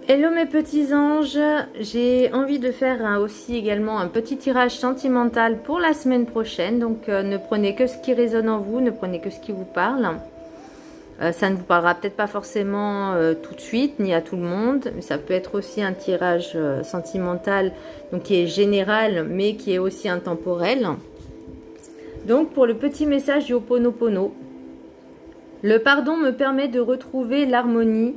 Hello mes petits anges, j'ai envie de faire aussi également un petit tirage sentimental pour la semaine prochaine. Donc ne prenez que ce qui résonne en vous, ne prenez que ce qui vous parle. Ça ne vous parlera peut-être pas forcément tout de suite, ni à tout le monde. Mais ça peut être aussi un tirage sentimental donc qui est général, mais qui est aussi intemporel. Donc pour le petit message du Ho'oponopono. Le pardon me permet de retrouver l'harmonie.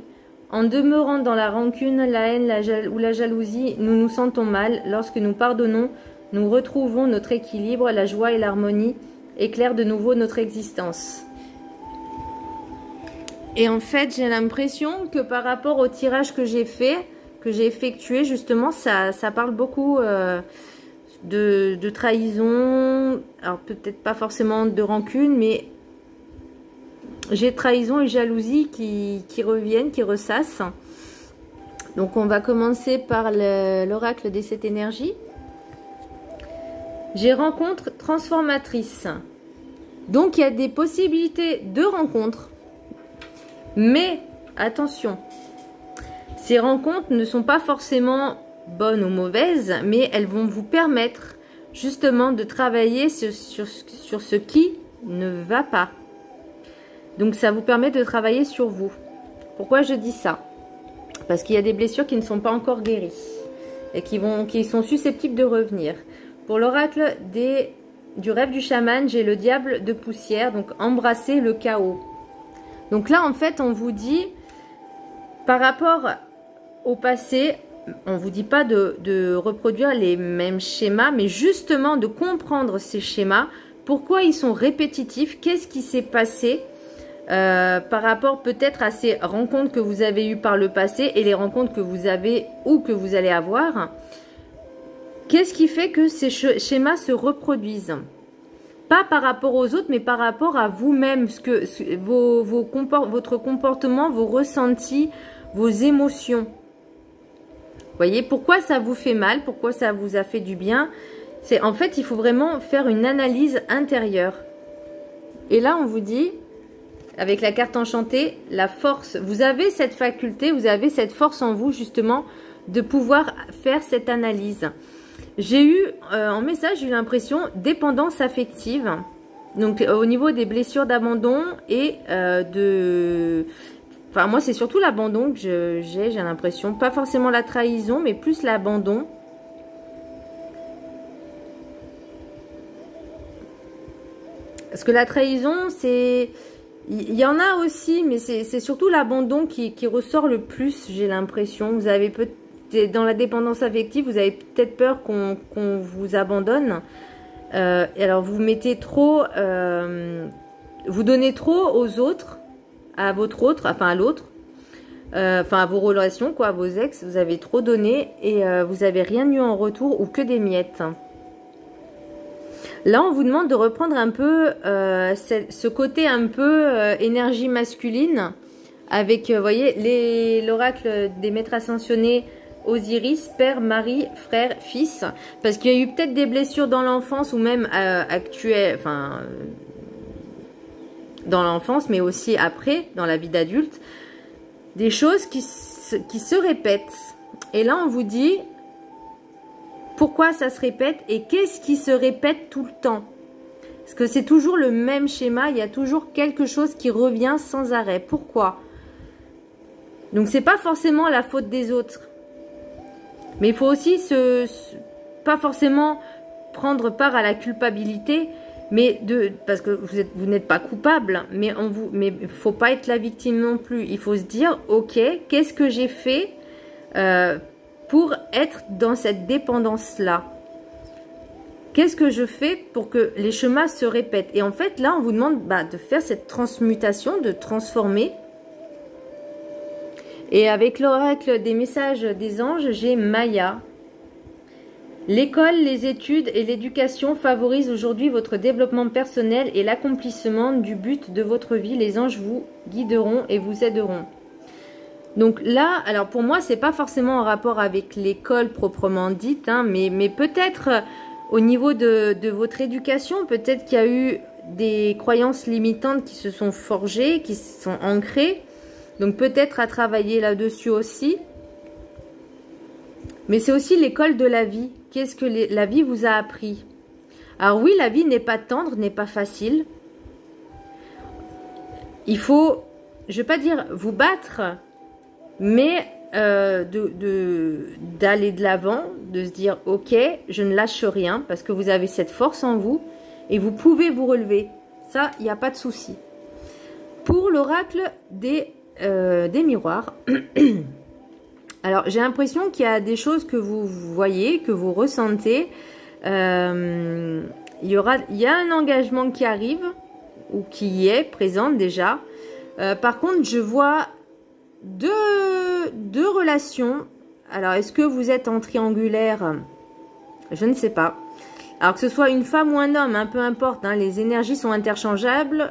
En demeurant dans la rancune, la haine ou la jalousie, nous nous sentons mal. Lorsque nous pardonnons, nous retrouvons notre équilibre, la joie et l'harmonie éclairent de nouveau notre existence. Et en fait, j'ai l'impression que par rapport au tirage que j'ai effectué, justement, ça parle beaucoup de trahison. Alors peut-être pas forcément de rancune, mais j'ai trahison et jalousie qui reviennent, qui ressassent. Donc on va commencer par l'oracle des 7 énergies. J'ai rencontre transformatrice. Donc il y a des possibilités de rencontres. Mais attention, ces rencontres ne sont pas forcément bonnes ou mauvaises, mais elles vont vous permettre justement de travailler sur ce qui ne va pas. Donc ça vous permet de travailler sur vous. Pourquoi je dis ça? Parce qu'il y a des blessures qui ne sont pas encore guéries et qui sont susceptibles de revenir. Pour l'oracle du rêve du chaman, j'ai le diable de poussière, donc embrasser le chaos. Donc là en fait on vous dit, par rapport au passé, on ne vous dit pas de reproduire les mêmes schémas, mais justement de comprendre ces schémas, pourquoi ils sont répétitifs, qu'est-ce qui s'est passé par rapport peut-être à ces rencontres que vous avez eues par le passé et les rencontres que vous avez ou que vous allez avoir. Qu'est-ce qui fait que ces schémas se reproduisent? Pas par rapport aux autres, mais par rapport à vous-même, votre comportement, vos ressentis, vos émotions. Vous voyez, pourquoi ça vous fait mal? Pourquoi ça vous a fait du bien? C'est en fait, il faut vraiment faire une analyse intérieure. Et là, on vous dit, avec la carte enchantée, la force. Vous avez cette faculté, vous avez cette force en vous justement de pouvoir faire cette analyse. J'ai eu en message, j'ai eu l'impression dépendance affective. Donc au niveau des blessures d'abandon et enfin moi c'est surtout l'abandon que j'ai l'impression. Pas forcément la trahison, mais plus l'abandon. Parce que la trahison, c'est... Il y en a aussi, mais c'est surtout l'abandon qui ressort le plus, j'ai l'impression. Vous avez peut-être, dans la dépendance affective, vous avez peut-être peur qu'on vous abandonne. Et alors, vous mettez trop, vous donnez trop aux autres, à votre autre, enfin à l'autre, enfin à vos relations, quoi, à vos ex. Vous avez trop donné et vous n'avez rien eu en retour ou que des miettes. Là, on vous demande de reprendre un peu ce côté un peu énergie masculine avec, vous voyez, l'oracle des maîtres ascensionnés, Osiris, père, mari, frère, fils. Parce qu'il y a eu peut-être des blessures dans l'enfance ou même actuelles, enfin, dans l'enfance, mais aussi après, dans la vie d'adulte. Des choses qui se répètent. Et là, on vous dit... Pourquoi ça se répète et qu'est-ce qui se répète tout le temps? Parce que c'est toujours le même schéma, il y a toujours quelque chose qui revient sans arrêt. Pourquoi? Donc c'est pas forcément la faute des autres. Mais il faut aussi pas forcément prendre part à la culpabilité, mais parce que vous n'êtes pas coupable, mais il faut pas être la victime non plus. Il faut se dire, ok, qu'est-ce que j'ai fait pour être dans cette dépendance-là? Qu'est-ce que je fais pour que les schémas se répètent? Et en fait, là, on vous demande de faire cette transmutation, de transformer. Et avec l'oracle des messages des anges, j'ai Maya. L'école, les études et l'éducation favorisent aujourd'hui votre développement personnel et l'accomplissement du but de votre vie. Les anges vous guideront et vous aideront. Donc là, alors pour moi, c'est pas forcément en rapport avec l'école proprement dite, hein, mais peut-être au niveau de votre éducation, peut-être qu'il y a eu des croyances limitantes qui se sont forgées, qui se sont ancrées. Donc peut-être à travailler là-dessus aussi. Mais c'est aussi l'école de la vie. Qu'est-ce que la vie vous a appris? Alors oui, la vie n'est pas tendre, n'est pas facile. Il faut, je ne vais pas dire vous battre, mais d'aller de l'avant, de se dire ok, je ne lâche rien parce que vous avez cette force en vous et vous pouvez vous relever. Ça, il n'y a pas de souci. Pour l'oracle des miroirs, alors j'ai l'impression qu'il y a des choses que vous voyez, que vous ressentez. Il y a un engagement qui arrive ou qui y est présent déjà. Par contre, je vois deux relations. Alors, est-ce que vous êtes en triangulaire? Je ne sais pas. Alors, que ce soit une femme ou un homme, hein, peu importe, hein, les énergies sont interchangeables.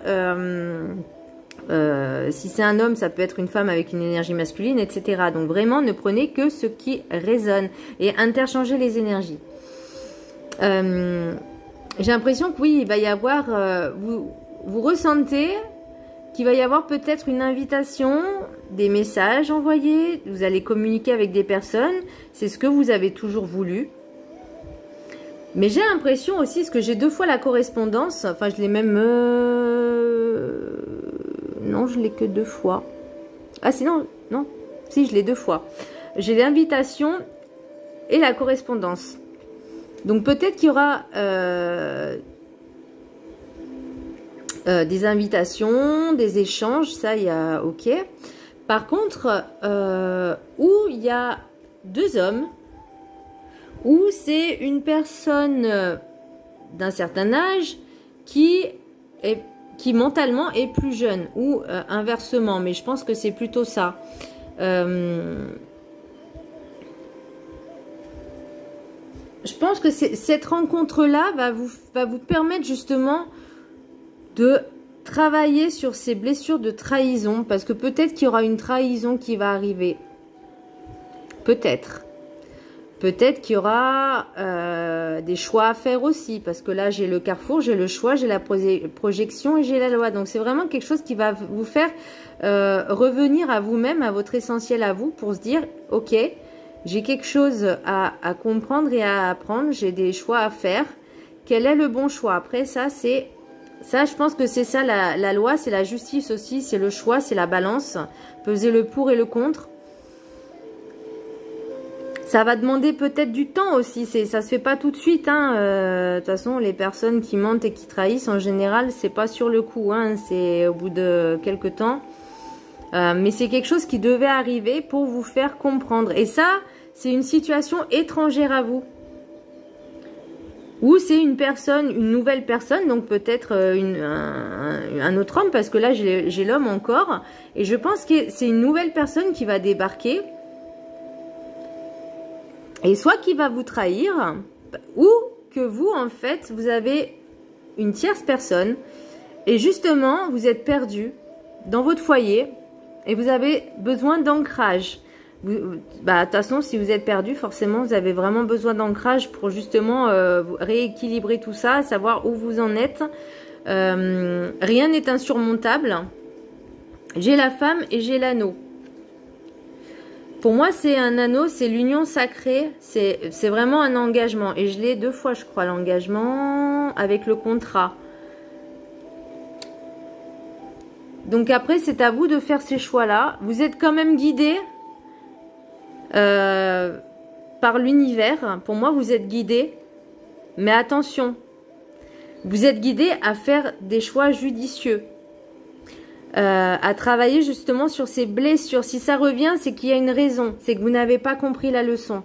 Si c'est un homme, ça peut être une femme avec une énergie masculine, etc. Donc, vraiment, ne prenez que ce qui résonne et interchangez les énergies. J'ai l'impression que oui, il va y avoir... vous ressentez qu'il va y avoir peut-être une invitation, des messages envoyés, vous allez communiquer avec des personnes, c'est ce que vous avez toujours voulu. Mais j'ai l'impression aussi, parce que j'ai 2 fois la correspondance, enfin je l'ai même... Non, je l'ai que 2 fois. Ah sinon, non, si je l'ai 2 fois. J'ai l'invitation et la correspondance. Donc peut-être qu'il y aura... des invitations, des échanges, ça il y a ok. Par contre, où il y a 2 hommes, où c'est une personne d'un certain âge qui mentalement est plus jeune, ou inversement, mais je pense que c'est plutôt ça. Je pense que cette rencontre-là va vous permettre justement de travailler sur ces blessures de trahison, parce que peut-être qu'il y aura une trahison qui va arriver. Peut-être. Peut-être qu'il y aura des choix à faire aussi, parce que là j'ai le carrefour, j'ai le choix, j'ai la projection et j'ai la loi. Donc c'est vraiment quelque chose qui va vous faire revenir à vous-même, à votre essentiel à vous, pour se dire ok, j'ai quelque chose à comprendre et à apprendre, j'ai des choix à faire. Quel est le bon choix? Après ça c'est... Ça, je pense que c'est ça la loi, c'est la justice aussi, c'est le choix, c'est la balance. Peser le pour et le contre. Ça va demander peut-être du temps aussi, ça se fait pas tout de suite. Hein. De toute façon, les personnes qui mentent et qui trahissent, en général, c'est pas sur le coup, hein, c'est au bout de quelques temps. Mais c'est quelque chose qui devait arriver pour vous faire comprendre. Et ça, c'est une situation étrangère à vous. Ou c'est une personne, une nouvelle personne, donc peut-être un autre homme, parce que là j'ai l'homme encore, et je pense que c'est une nouvelle personne qui va débarquer, et soit qui va vous trahir, ou que vous en fait, vous avez une tierce personne, et justement vous êtes perdu dans votre foyer, et vous avez besoin d'ancrage. De toute façon, si vous êtes perdu, forcément, vous avez vraiment besoin d'ancrage pour justement rééquilibrer tout ça, savoir où vous en êtes. Rien n'est insurmontable. J'ai la femme et j'ai l'anneau. Pour moi, c'est un anneau, c'est l'union sacrée. C'est vraiment un engagement. Et je l'ai 2 fois, je crois, l'engagement avec le contrat. Donc après, c'est à vous de faire ces choix-là. Vous êtes quand même guidé par l'univers. Pour moi, vous êtes guidé, mais attention, vous êtes guidé à faire des choix judicieux, à travailler justement sur ces blessures. Si ça revient, c'est qu'il y a une raison, c'est que vous n'avez pas compris la leçon.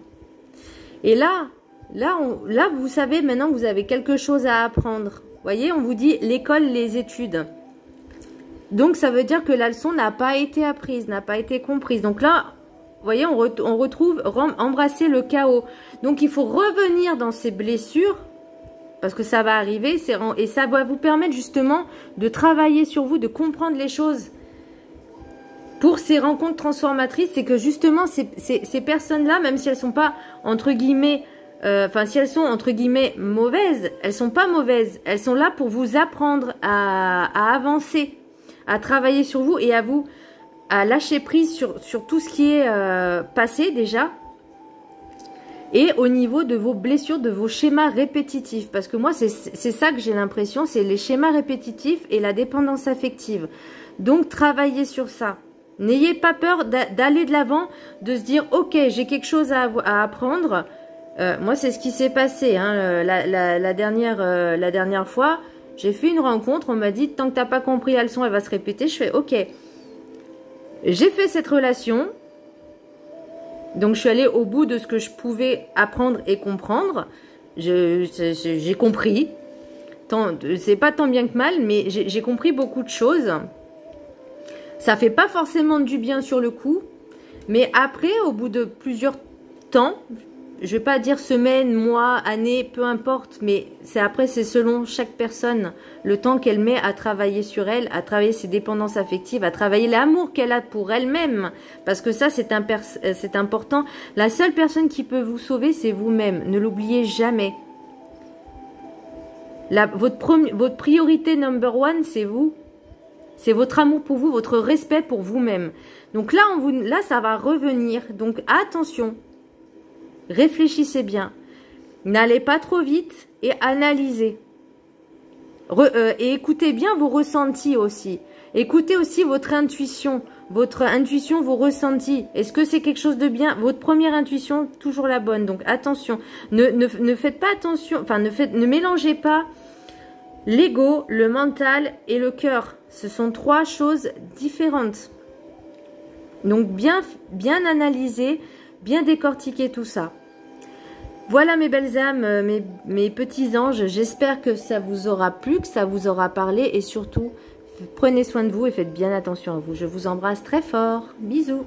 Et là, vous savez maintenant que vous avez quelque chose à apprendre. Vous voyez, on vous dit l'école, les études. Donc ça veut dire que la leçon n'a pas été apprise, n'a pas été comprise. Donc là, vous voyez, on retrouve embrasser le chaos. Donc, il faut revenir dans ces blessures, parce que ça va arriver, et ça va vous permettre justement de travailler sur vous, de comprendre les choses. Pour ces rencontres transformatrices, c'est que justement, ces personnes-là, même si elles sont pas, entre guillemets, si elles sont, entre guillemets, mauvaises, elles sont pas mauvaises. Elles sont là pour vous apprendre à avancer, à travailler sur vous et à lâcher prise sur tout ce qui est passé déjà. et au niveau de vos blessures, de vos schémas répétitifs. Parce que moi, c'est ça que j'ai l'impression, c'est les schémas répétitifs et la dépendance affective. Donc, travaillez sur ça. N'ayez pas peur d'aller de l'avant, de se dire, ok, j'ai quelque chose à apprendre. Moi, c'est ce qui s'est passé hein, la dernière fois. J'ai fait une rencontre, on m'a dit, tant que tu n'as pas compris la leçon, elle va se répéter. Je fais, ok. J'ai fait cette relation. Donc, je suis allée au bout de ce que je pouvais apprendre et comprendre. J'ai compris. C'est pas tant bien que mal, mais j'ai compris beaucoup de choses. Ça fait pas forcément du bien sur le coup. Mais après, au bout de plusieurs temps, je vais pas dire semaines, mois, années, peu importe, mais après, c'est selon chaque personne, le temps qu'elle met à travailler sur elle, à travailler ses dépendances affectives, à travailler l'amour qu'elle a pour elle-même. Parce que ça, c'est important. La seule personne qui peut vous sauver, c'est vous-même. Ne l'oubliez jamais. Votre priorité number one, c'est vous. C'est votre amour pour vous, votre respect pour vous-même. Donc là, ça va revenir. Donc attention. Réfléchissez bien. N'allez pas trop vite et analysez. Et écoutez bien vos ressentis aussi. Écoutez aussi votre intuition. Votre intuition, vos ressentis. Est-ce que c'est quelque chose de bien? Votre première intuition, toujours la bonne. Donc attention. Ne faites pas attention. Enfin, ne mélangez pas l'ego, le mental et le cœur. Ce sont trois choses différentes. Donc bien analyser, bien décortiquer tout ça. Voilà mes belles âmes, mes petits anges. J'espère que ça vous aura plu, que ça vous aura parlé. Et surtout, prenez soin de vous et faites bien attention à vous. Je vous embrasse très fort. Bisous.